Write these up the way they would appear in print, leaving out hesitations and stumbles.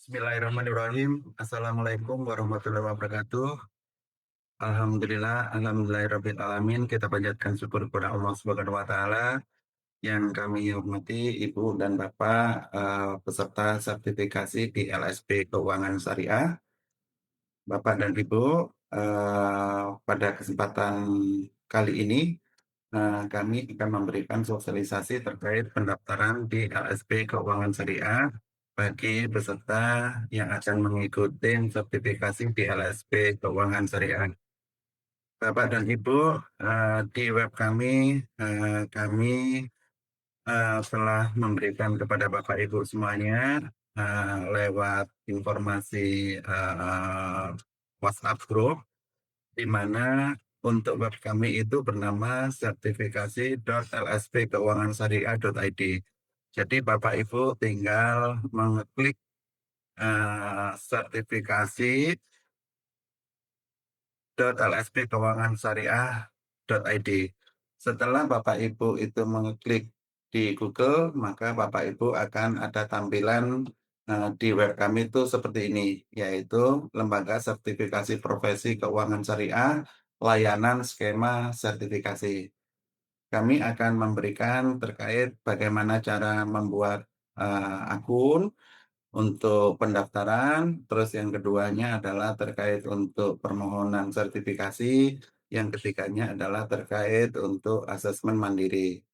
Bismillahirrahmanirrahim. Assalamualaikum warahmatullahi wabarakatuh. Alhamdulillahirabbil alamin. Kita panjatkan syukur kepada Allah Subhanahu wa taala yang kami hormati Ibu dan Bapak peserta sertifikasi di LSP Keuangan Syariah. Bapak dan Ibu, pada kesempatan kali ini kami akan memberikan sosialisasi terkait pendaftaran di LSP Keuangan Syariah bagi peserta yang akan mengikuti sertifikasi di LSP Keuangan Syariah. Bapak dan Ibu, di web kami telah memberikan kepada Bapak Ibu semuanya lewat informasi WhatsApp Group, di mana untuk web kami itu bernama sertifikasi.lspkeuangansyariah.id. Jadi Bapak Ibu tinggal mengeklik sertifikasi.lspkeuangansyariah.id. Setelah Bapak Ibu itu mengeklik di Google, maka Bapak Ibu akan ada tampilan di web kami itu seperti ini, yaitu Lembaga Sertifikasi Profesi Keuangan Syariah, Layanan Skema Sertifikasi. Kami akan memberikan terkait bagaimana cara membuat akun untuk pendaftaran, terus yang keduanya adalah terkait untuk permohonan sertifikasi, yang ketiganya adalah terkait untuk asesmen mandiri.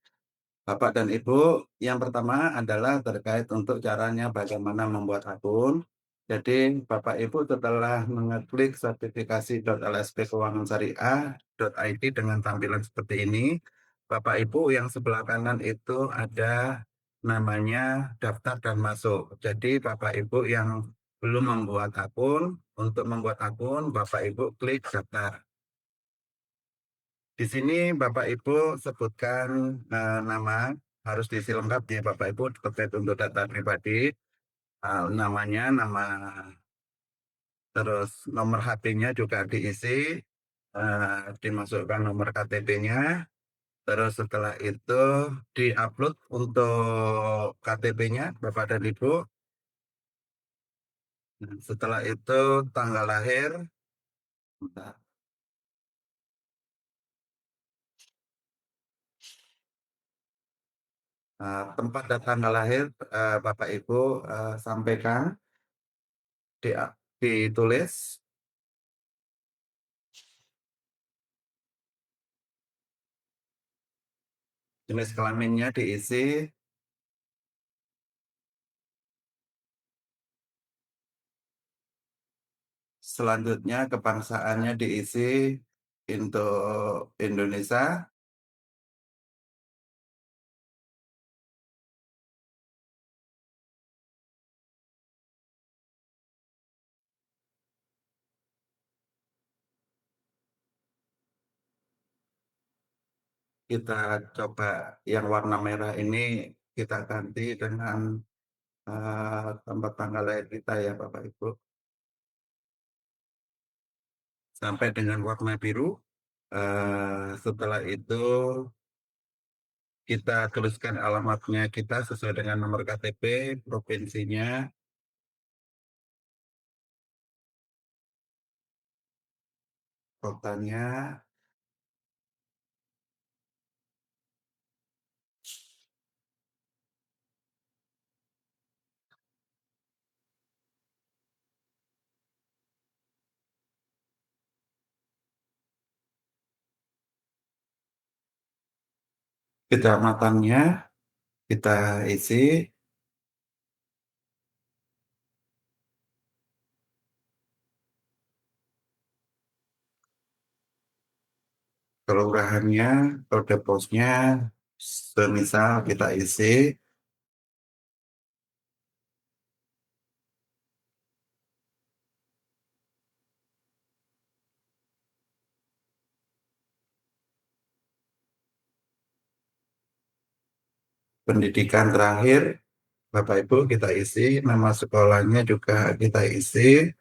Bapak dan Ibu, yang pertama adalah terkait untuk caranya bagaimana membuat akun. Jadi Bapak Ibu setelah mengeklik sertifikasi.lspkeuangansyariah.id dengan tampilan seperti ini, Bapak Ibu yang sebelah kanan itu ada namanya daftar dan masuk. Jadi Bapak Ibu yang belum membuat akun, untuk membuat akun Bapak Ibu klik daftar. Di sini Bapak Ibu sebutkan nama, harus diisi lengkap ya Bapak Ibu terkait untuk data pribadi, namanya, terus nomor HP-nya juga diisi, dimasukkan nomor KTP-nya, terus setelah itu diupload untuk KTP-nya Bapak dan Ibu. Setelah itu tanggal lahir, bentar, tempat dan tanggal lahir Bapak Ibu sampaikan, di- ditulis, jenis kelaminnya diisi, selanjutnya kebangsaannya diisi untuk Indonesia, kita coba yang warna merah ini kita ganti dengan tempat tanggal lahir kita ya Bapak Ibu. Sampai dengan warna biru. Setelah itu kita tuliskan alamatnya kita sesuai dengan nomor KTP, provinsinya, kotanya. Kecamatannya kita isi, kelurahannya, kode posnya, semisal kita isi, pendidikan terakhir, Bapak Ibu kita isi, nama sekolahnya juga kita isi.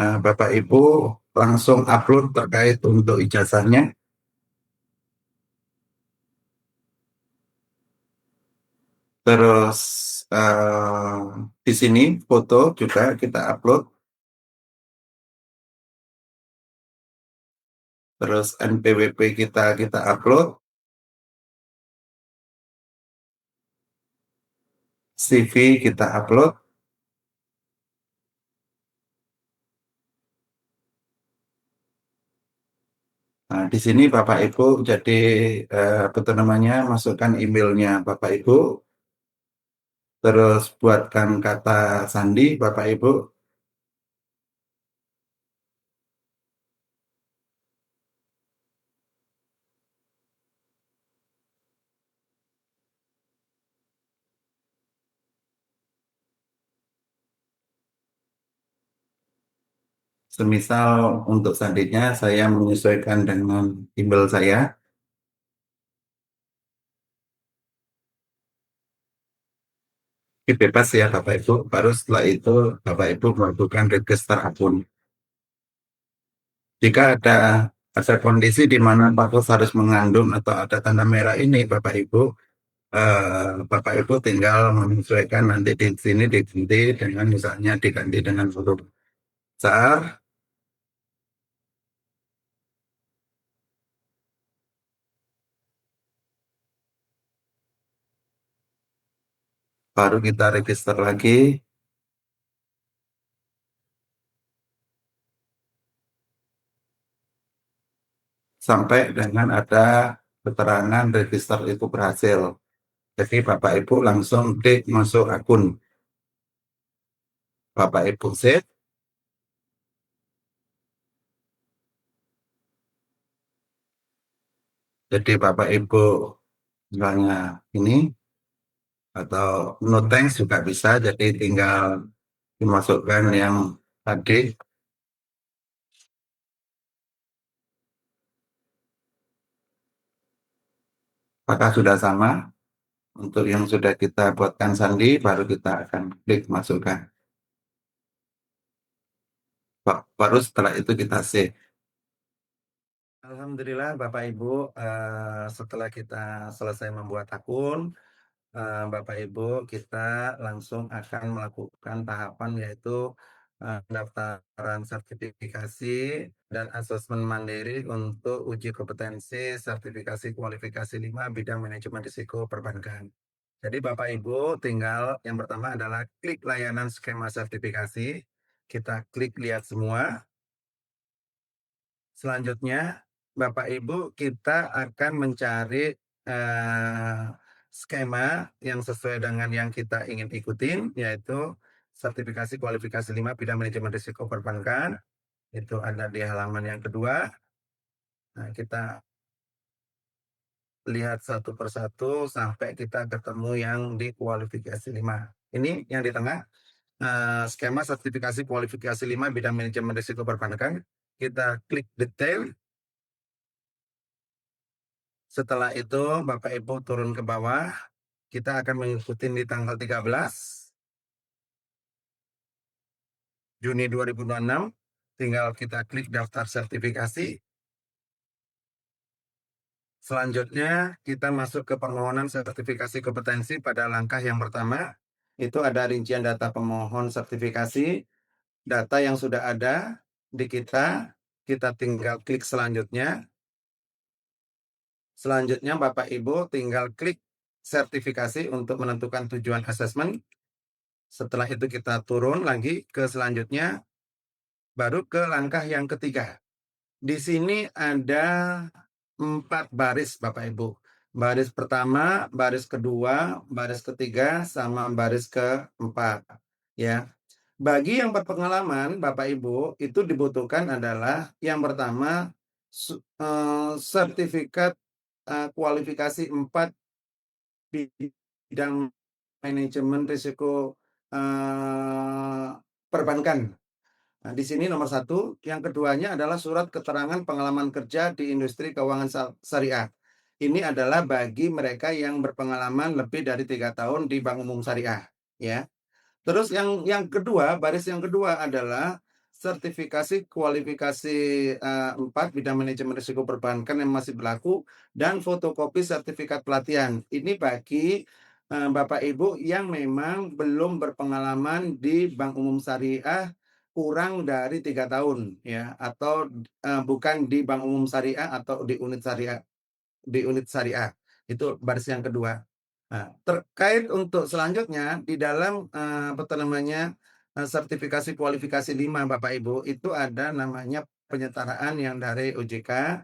Nah, Bapak Ibu langsung upload terkait untuk ijazahnya. Terus eee, di sini foto juga kita upload, terus NPWP kita upload, CV kita upload. Nah, di sini Bapak Ibu jadi, apa itu namanya, masukkan emailnya Bapak Ibu, terus buatkan kata sandi Bapak Ibu, semisal untuk sandinya saya menyesuaikan dengan email saya. Ini bebas ya Bapak Ibu, baru setelah itu Bapak Ibu melakukan register akun. Jika ada kondisi di mana Bapak harus mengandung atau ada tanda merah ini Bapak Ibu, Bapak Ibu tinggal menyesuaikan nanti di sini diganti dengan misalnya diganti dengan huruf besar, baru kita register lagi sampai dengan ada keterangan register itu berhasil. Jadi Bapak Ibu langsung klik masuk akun. Bapak Ibu save, jadi Bapak Ibu misalnya ini atau no thanks juga bisa, jadi tinggal dimasukkan yang tadi. Apakah sudah sama? Untuk yang sudah kita buatkan sandi, baru kita akan klik masukkan. Baru setelah itu kita save. Alhamdulillah Bapak Ibu, setelah kita selesai membuat akun, Bapak Ibu kita langsung akan melakukan tahapan yaitu pendaftaran sertifikasi dan asesmen mandiri untuk uji kompetensi sertifikasi kualifikasi 5 bidang manajemen risiko perbankan. Jadi Bapak Ibu tinggal yang pertama adalah klik layanan skema sertifikasi. Kita klik lihat semua. Selanjutnya Bapak Ibu kita akan mencari eh, skema yang sesuai dengan yang kita ingin ikutin, yaitu sertifikasi kualifikasi 5 bidang manajemen risiko perbankan. Itu ada di halaman yang kedua. Nah, kita lihat satu persatu sampai kita ketemu yang di kualifikasi 5. Ini yang di tengah, skema sertifikasi kualifikasi 5 bidang manajemen risiko perbankan. Kita klik detail. Setelah itu Bapak Ibu turun ke bawah, kita akan mengikuti di tanggal 13 Juni 2026. Tinggal kita klik daftar sertifikasi. Selanjutnya kita masuk ke permohonan sertifikasi kompetensi pada langkah yang pertama. Itu ada rincian data pemohon sertifikasi, data yang sudah ada di kita tinggal klik selanjutnya. Selanjutnya Bapak Ibu tinggal klik sertifikasi untuk menentukan tujuan asesmen. Setelah itu kita turun lagi ke selanjutnya, baru ke langkah yang ketiga. Di sini ada 4 baris Bapak Ibu. Baris pertama, baris kedua, baris ketiga, sama baris keempat. Ya. Bagi yang berpengalaman Bapak Ibu, itu dibutuhkan adalah yang pertama sertifikat kualifikasi 4 bidang manajemen risiko eh, perbankan. Nah, di sini nomor satu. Yang keduanya adalah surat keterangan pengalaman kerja di industri keuangan syariah. Ini adalah bagi mereka yang berpengalaman lebih dari 3 tahun di Bank Umum Syariah. Ya. Terus yang kedua, baris yang kedua adalah sertifikasi kualifikasi 4 bidang manajemen risiko perbankan yang masih berlaku dan fotokopi sertifikat pelatihan. Ini bagi Bapak Ibu yang memang belum berpengalaman di bank umum syariah kurang dari 3 tahun ya, atau, bukan di bank umum syariah atau di unit syariah, itu baris yang kedua. Nah, terkait untuk selanjutnya di dalam, apa tuh namanya, sertifikasi kualifikasi 5 Bapak Ibu, itu ada namanya penyetaraan yang dari OJK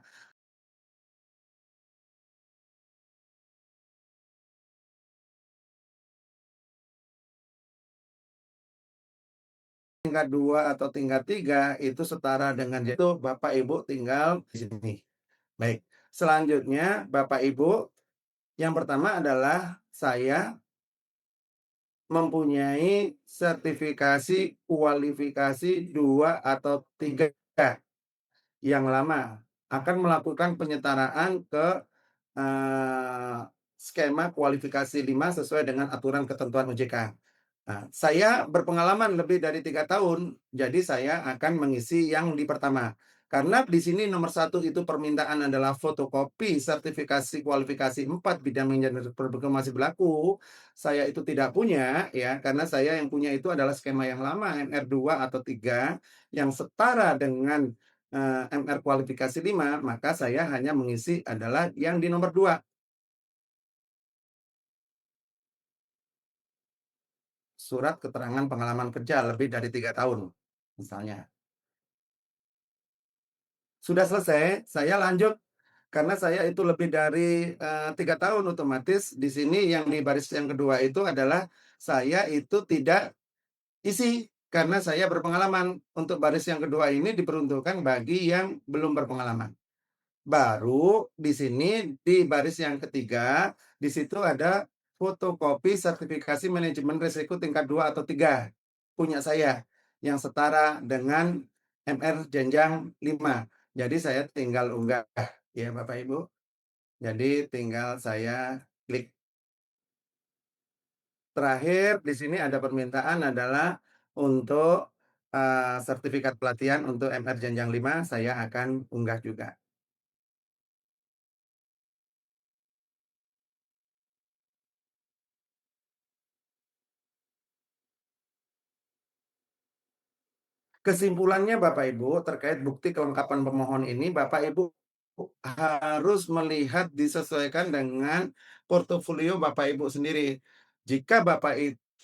tingkat 2 atau tingkat 3 itu setara dengan itu Bapak Ibu tinggal di sini. Baik, selanjutnya Bapak Ibu, yang pertama adalah saya mempunyai sertifikasi kualifikasi 2 atau 3 yang lama, akan melakukan penyetaraan ke, eee, skema kualifikasi 5 sesuai dengan aturan ketentuan OJK. Nah, saya berpengalaman lebih dari 3 tahun, jadi saya akan mengisi yang di pertama. Karena di sini nomor satu itu permintaan adalah fotokopi sertifikasi kualifikasi 4 bidang manajemen perbankan masih berlaku, saya itu tidak punya ya, karena saya yang punya itu adalah skema yang lama MR2 atau 3 yang setara dengan, MR kualifikasi 5, maka saya hanya mengisi adalah yang di nomor 2. Surat keterangan pengalaman kerja lebih dari 3 tahun, misalnya. Sudah selesai, saya lanjut karena saya itu lebih dari, 3 tahun otomatis di sini yang di baris yang kedua itu adalah saya itu tidak isi, karena saya berpengalaman. Untuk baris yang kedua ini diperuntukkan bagi yang belum berpengalaman. Baru di sini di baris yang ketiga, di situ ada fotokopi sertifikasi manajemen risiko tingkat 2 atau 3 punya saya, yang setara dengan MR jenjang 5. Jadi saya tinggal unggah ya Bapak Ibu. Jadi tinggal saya klik. Terakhir di sini ada permintaan adalah untuk, sertifikat pelatihan untuk MR jenjang 5 saya akan unggah juga. Kesimpulannya Bapak Ibu, terkait bukti kelengkapan pemohon ini, Bapak Ibu harus melihat disesuaikan dengan portofolio Bapak Ibu sendiri. Jika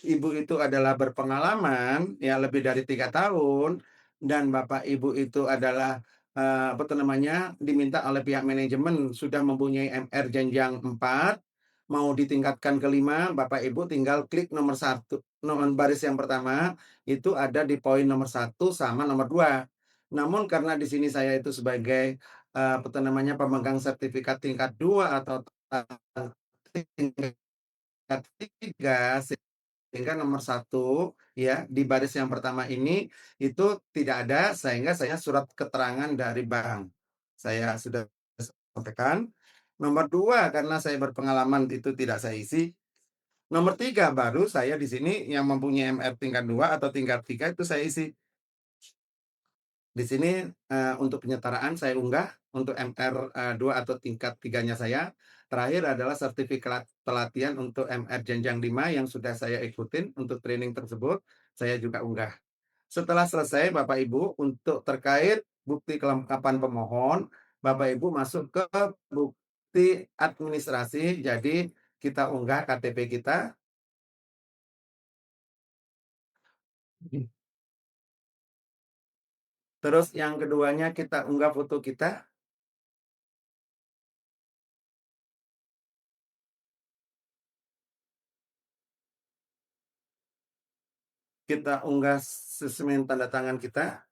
Ibu itu adalah berpengalaman, ya lebih dari 3 tahun, dan Bapak Ibu itu adalah, apa tuh namanya, diminta oleh pihak manajemen sudah mempunyai MR jenjang 4, mau ditingkatkan ke 5, Bapak Ibu tinggal klik nomor satu, nomor baris yang pertama, itu ada di poin nomor satu sama nomor 2. Namun karena di sini saya itu sebagai, apa tuh namanya, pemegang sertifikat tingkat 2 atau, tingkat 3 sehingga nomor satu ya, di baris yang pertama ini, itu tidak ada, sehingga saya surat keterangan dari bank. Saya sudah sampaikan. Nomor 2 karena saya berpengalaman itu tidak saya isi. Nomor 3 baru saya di sini yang mempunyai MR tingkat 2 atau tingkat 3 itu saya isi. Di sini, untuk penyetaraan saya unggah untuk MR, 2 atau tingkat 3-nya saya. Terakhir adalah sertifikat pelatihan untuk MR jenjang 5 yang sudah saya ikutin untuk training tersebut, saya juga unggah. Setelah selesai Bapak Ibu untuk terkait bukti kelengkapan pemohon, Bapak Ibu masuk ke bukti administrasi, jadi kita unggah KTP kita. Terus yang keduanya kita unggah foto kita, kita unggah spesimen tanda tangan kita.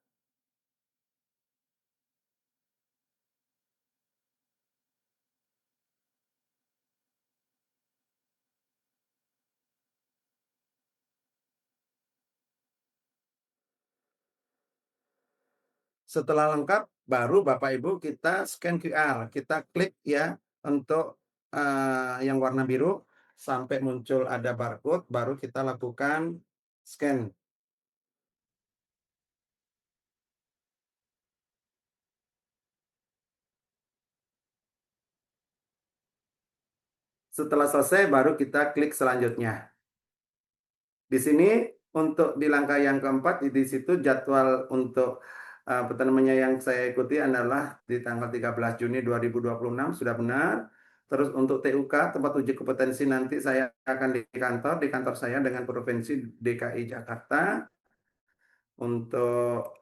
Setelah lengkap, baru Bapak Ibu kita scan QR, kita klik ya untuk, yang warna biru sampai muncul ada barcode, baru kita lakukan scan. Setelah selesai baru kita klik selanjutnya. Di sini untuk di langkah yang keempat di situ jadwal untuk apa namanya yang saya ikuti adalah di tanggal 13 Juni 2026 sudah benar. Terus untuk TUK tempat uji kompetensi nanti saya akan di kantor saya dengan Provinsi DKI Jakarta untuk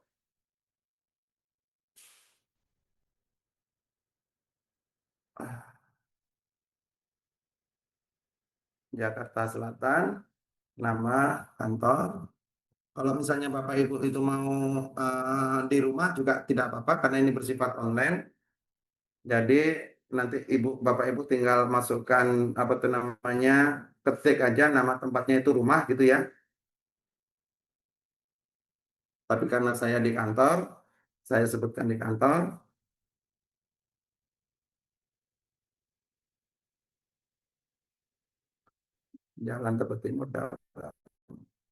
Jakarta Selatan, nama kantor. Kalau misalnya Bapak Ibu itu mau di rumah juga tidak apa-apa karena ini bersifat online. Jadi nanti Bapak Ibu tinggal masukkan apa tuh namanya, ketik aja nama tempatnya itu rumah gitu ya. Tapi karena saya di kantor, saya sebutkan di kantor, Jalan Tebet Timur,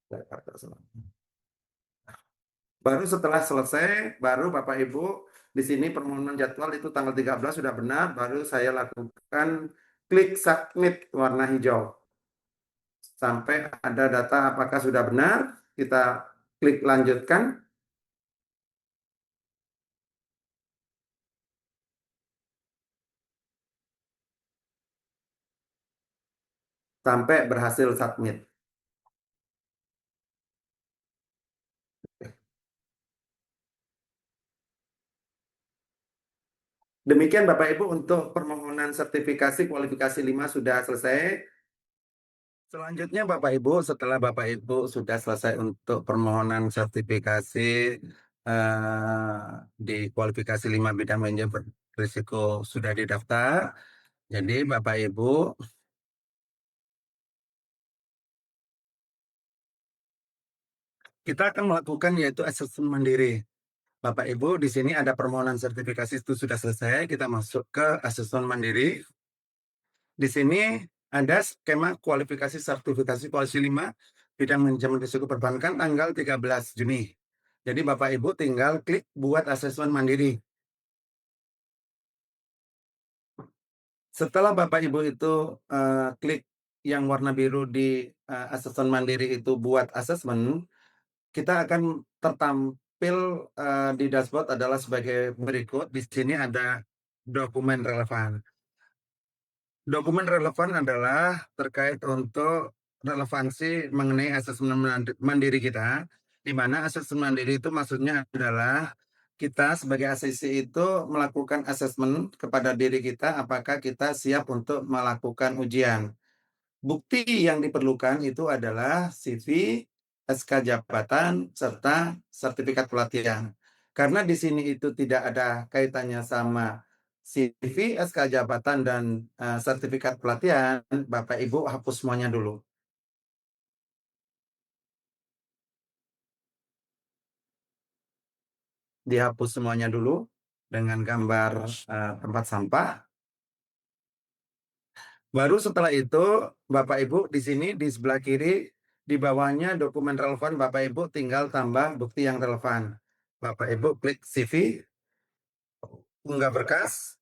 Jakarta Selatan. Baru setelah selesai, baru Bapak Ibu di sini permohonan jadwal itu tanggal 13 sudah benar, baru saya lakukan klik submit warna hijau. Sampai ada data apakah sudah benar, kita klik lanjutkan sampai berhasil submit. Demikian Bapak Ibu untuk permohonan sertifikasi kualifikasi 5 sudah selesai. Selanjutnya Bapak Ibu, setelah Bapak Ibu sudah selesai untuk permohonan sertifikasi di kualifikasi 5 bidang manajemen risiko sudah didaftar. Jadi Bapak Ibu, kita akan melakukan yaitu asesmen mandiri. Bapak Ibu, di sini ada permohonan sertifikasi itu sudah selesai, kita masuk ke asesmen mandiri. Di sini ada skema kualifikasi sertifikasi kualifikasi 5 bidang manajemen risiko perbankan tanggal 13 Juni. Jadi Bapak Ibu tinggal klik buat asesmen mandiri. Setelah Bapak Ibu itu klik yang warna biru di asesmen mandiri itu buat asesmen, kita akan tertampil di dashboard adalah sebagai berikut. Di sini ada dokumen relevan. Dokumen relevan adalah terkait untuk relevansi mengenai asesmen mandiri kita, di mana asesmen mandiri itu maksudnya adalah kita sebagai ACC itu melakukan asesmen kepada diri kita apakah kita siap untuk melakukan ujian. Bukti yang diperlukan itu adalah CV, SK jabatan, serta sertifikat pelatihan. Karena di sini itu tidak ada kaitannya sama CV, SK jabatan, dan sertifikat pelatihan, Bapak Ibu hapus semuanya dulu. Dihapus semuanya dulu dengan gambar tempat sampah. Baru setelah itu, Bapak Ibu di sini di sebelah kiri, di bawahnya dokumen relevan, Bapak Ibu tinggal tambah bukti yang relevan. Bapak Ibu klik CV, unggah berkas,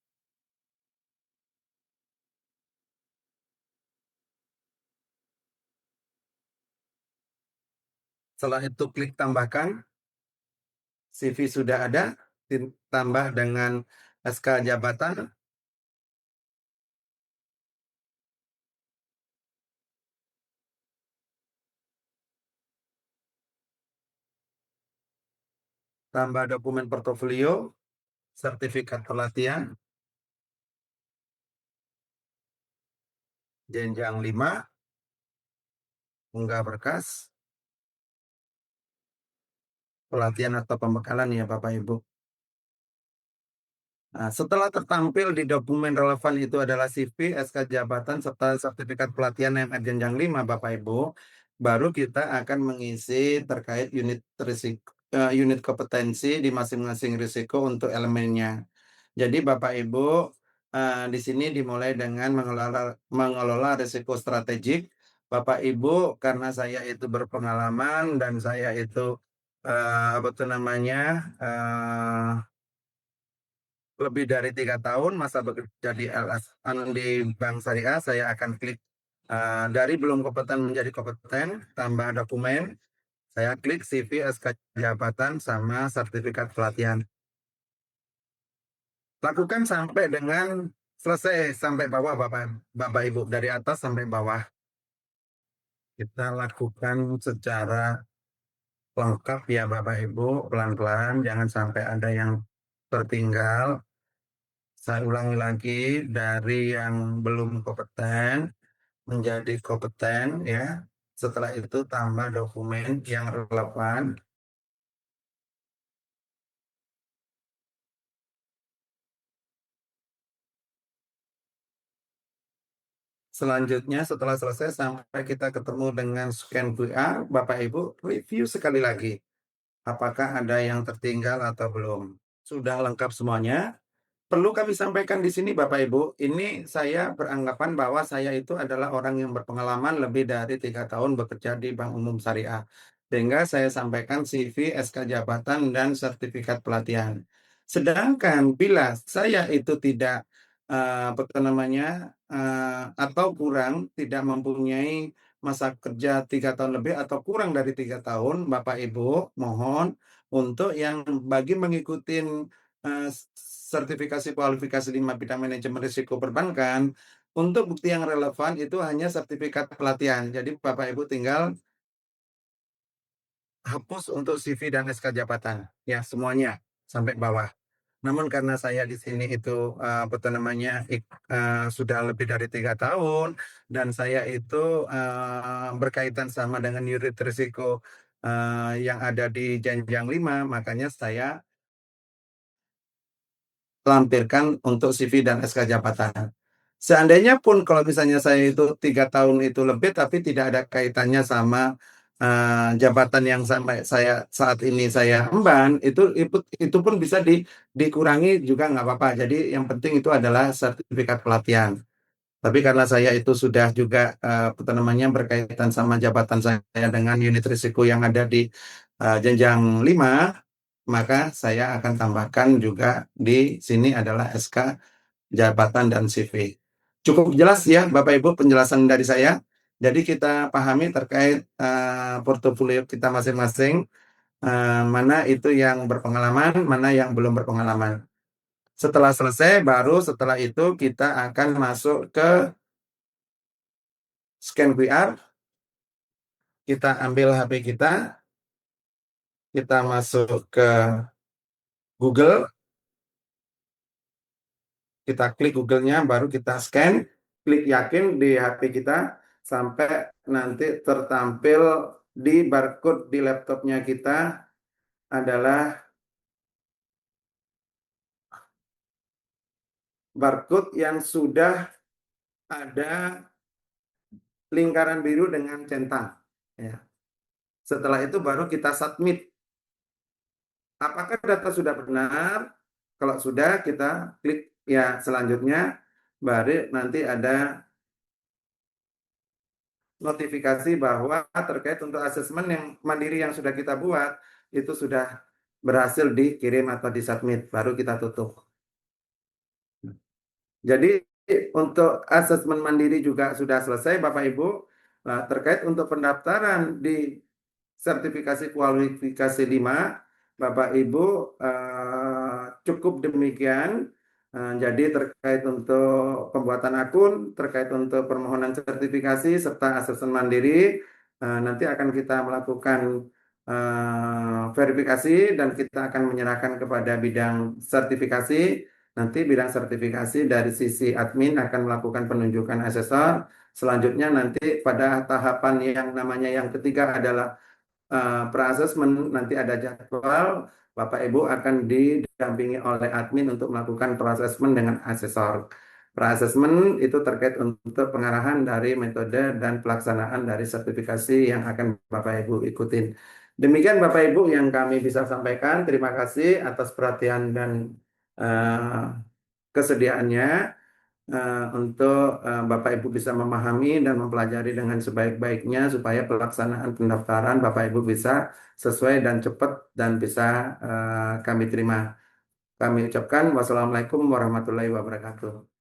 setelah itu klik tambahkan, CV sudah ada, ditambah dengan SK jabatan, tambah dokumen portofolio, sertifikat pelatihan, jenjang 5, unggah berkas, pelatihan atau pembekalan ya Bapak Ibu. Nah, setelah tertampil di dokumen relevan itu adalah CV, SK jabatan, serta sertifikat pelatihan MR jenjang 5, Bapak Ibu, baru kita akan mengisi terkait unit kompetensi di masing-masing risiko untuk elemennya. Jadi Bapak Ibu, di sini dimulai dengan mengelola risiko strategik. Bapak Ibu, karena saya itu berpengalaman dan saya itu apa tuh namanya lebih dari 3 tahun masa bekerja di LSM di Bank Syariah, saya akan klik dari belum kompeten menjadi kompeten, tambah dokumen, saya klik CV, SK jabatan, sama sertifikat pelatihan. Lakukan sampai dengan selesai, sampai bawah Bapak, Bapak Ibu, dari atas sampai bawah. Kita lakukan secara lengkap ya Bapak Ibu, pelan-pelan, jangan sampai ada yang tertinggal. Saya ulangi lagi, dari yang belum kompeten menjadi kompeten ya. Setelah itu tambah dokumen yang relevan. Selanjutnya setelah selesai sampai kita ketemu dengan scan QR, Bapak Ibu review sekali lagi. Apakah ada yang tertinggal atau belum? Sudah lengkap semuanya. Perlu kami sampaikan di sini Bapak Ibu, ini saya beranggapan bahwa saya itu adalah orang yang berpengalaman lebih dari 3 tahun bekerja di Bank Umum Syariah. Sehingga saya sampaikan CV, SK jabatan, dan sertifikat pelatihan. Sedangkan bila saya itu tidak, apa namanya, atau kurang, tidak mempunyai masa kerja 3 tahun lebih atau kurang dari 3 tahun, Bapak Ibu mohon untuk yang bagi mengikuti eh, sertifikasi kualifikasi 5 bidang manajemen risiko perbankan, untuk bukti yang relevan itu hanya sertifikat pelatihan. Jadi Bapak Ibu tinggal hapus untuk CV dan SK jabatan, ya semuanya sampai bawah. Namun karena saya di sini itu apa tuh namanya sudah lebih dari 3 tahun dan saya itu berkaitan sama dengan unit risiko yang ada di jenjang 5, makanya saya lampirkan untuk CV dan SK jabatan. Seandainya pun kalau misalnya saya itu 3 tahun itu lebih tapi tidak ada kaitannya sama jabatan yang sampai saya saat ini saya emban, itu pun bisa dikurangi juga nggak apa-apa. Jadi yang penting itu adalah sertifikat pelatihan. Tapi karena saya itu sudah juga apa namanya berkaitan sama jabatan saya dengan unit risiko yang ada di jenjang 5, maka saya akan tambahkan juga di sini adalah SK jabatan dan CV. Cukup jelas ya Bapak Ibu penjelasan dari saya. Jadi kita pahami terkait portofolio kita masing-masing, mana itu yang berpengalaman, mana yang belum berpengalaman. Setelah selesai, baru setelah itu kita akan masuk ke scan QR, kita ambil HP kita, kita masuk ke Google, kita klik Google-nya, baru kita scan, klik yakin di HP kita, sampai nanti tertampil di barcode di laptopnya kita adalah barcode yang sudah ada lingkaran biru dengan centang. Ya. Setelah itu baru kita submit. Apakah data sudah benar? Kalau sudah, kita klik ya selanjutnya, baru nanti ada notifikasi bahwa terkait untuk asesmen yang mandiri yang sudah kita buat, itu sudah berhasil dikirim atau disubmit, baru kita tutup. Jadi untuk asesmen mandiri juga sudah selesai Bapak Ibu. Nah, terkait untuk pendaftaran di sertifikasi kualifikasi 5, Bapak Ibu cukup demikian. Jadi terkait untuk pembuatan akun, terkait untuk permohonan sertifikasi serta asesmen mandiri, nanti akan kita melakukan verifikasi dan kita akan menyerahkan kepada bidang sertifikasi. Nanti bidang sertifikasi dari sisi admin akan melakukan penunjukan asesor. Selanjutnya nanti pada tahapan yang namanya yang ketiga adalah pra-assessment, nanti ada jadwal, Bapak Ibu akan didampingi oleh admin untuk melakukan pra-assessment dengan asesor. Pra-assessment itu terkait untuk pengarahan dari metode dan pelaksanaan dari sertifikasi yang akan Bapak Ibu ikutin. Demikian Bapak Ibu yang kami bisa sampaikan. Terima kasih atas perhatian dan eh, kesediaannya untuk Bapak Ibu bisa memahami dan mempelajari dengan sebaik-baiknya supaya pelaksanaan pendaftaran Bapak Ibu bisa sesuai dan cepat dan bisa kami terima. Kami ucapkan wassalamualaikum warahmatullahi wabarakatuh.